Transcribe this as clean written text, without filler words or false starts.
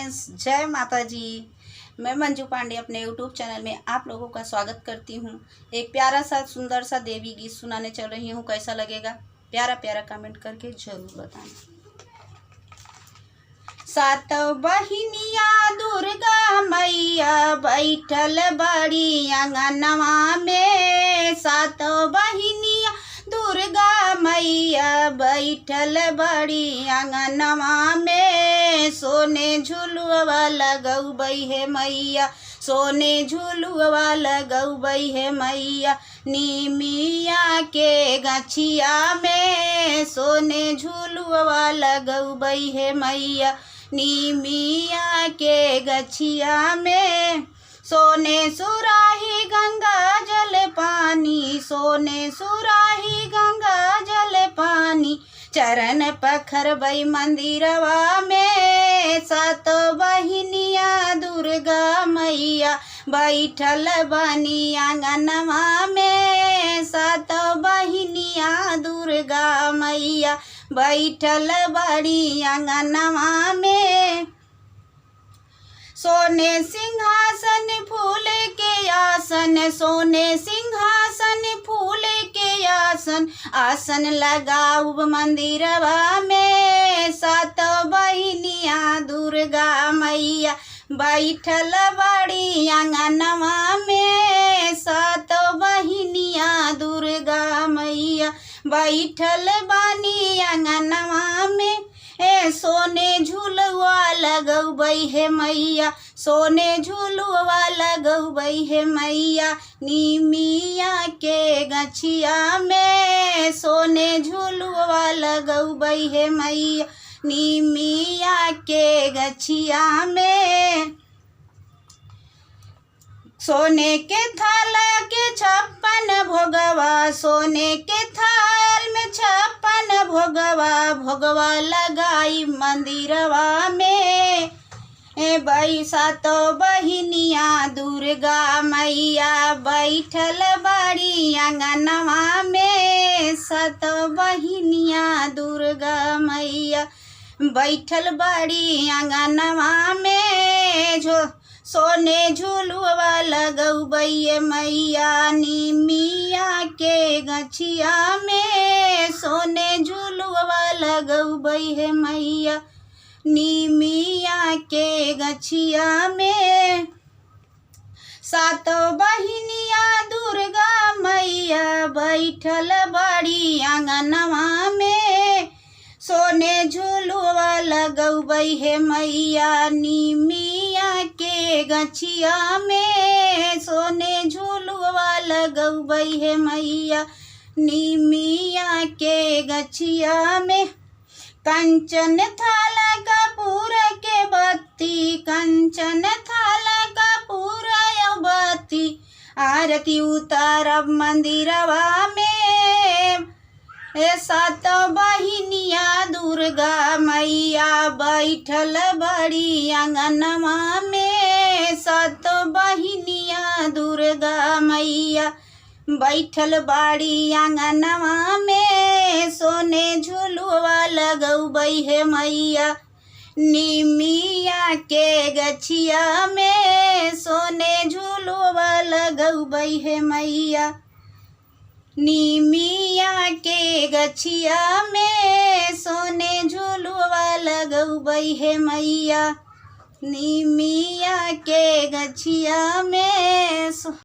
Friends, जय माता जी। मैं मंजू पांडे अपने यूट्यूब चैनल में आप लोगों का स्वागत करती हूँ। एक प्यारा सा सुंदर सा देवी गीत सुनाने चल रही हूँ। कैसा लगेगा प्यारा प्यारा कमेंट करके जरूर बताएं। सात बहिनिया दुर्गा मैया बैठल बड़ी आंगनवा में। सात बहिनिया दुर्गा मैया बैठल बड़ी आंगनवा में। सोने झुलुआ लगौबै है मैया, सोने झुलुआ लगौबै है मैया। नीमिया के गछिया में सोने झुलुआ लगौबै है मैया। नीमिया के गछिया में सोने सुराही गंगा जल पानी, सोने सुराही गंगा जल पानी। चरण पखरबै मंदिरवा में। सात बहिनिया दुर्गा मैया बैठल बनी आंगनवा में। सात बहिनिया दुर्गा मैया बैठल बड़ी आंगनवा में। सोने सिंहासन फूल के आसन, सोने सिंहासन फूल के आसन। आसन लगाऊब मंदिरवा में। सात बहिनिया दुर्गा मैया बैठल बड़ी आंगनवा में। सात बहिनिया दुर्गा मैया बैठल बानी आंगनवा में। सोने झुलुआ लगौबै है मैया, सोने झुलुआ लगौबै है मैया। नीमिया के गछिया में सोने झुलुआ लगौबै है मैया। नीमिया के गछिया में सोने के थाल के 56 भोगवा, सोने के थाल में 56 भोगवा। भोगवा लगाई मंदिरवा में। सात बहिनिया दुर्गा मैया बैठल बड़ी आंगनवा में। सात बहिनिया दुर्गा मैया बैठल बड़ी आंगनवा में। जो सोने झुलुआ लगौबै मैया। नीमिया के गछिया में सोने झुलुआ लगौबै है मैया। नीमिया के गछिया में सात बहिनिया दुर्गा मैया बैठल बड़ी आंगनवा में। सोने झुलुआ लगौबै है मैया। नीमिया के गछिया में सोने झुलुआ लगौबै है मैया। नीमिया के गछिया में कंचन थाल कपूर के बत्ती, कंचन थाल कपूर बत्ती। आरती उतारब मंदिरवा में। सात बहिनिया दुर्गा मैया बैठल बड़ी आंगनवा में। सात बहिनिया दुर्गा मैया बैठल बड़ी आंगनवा में। सोने झुलुआ लगौबै है मैया। नीमिया के गछिया में सोने झुलुआ लगौबै है मैया। नीमिया के गछिया में सोने झुलुआ लगौबै है मैया। नीमिया के गछिया में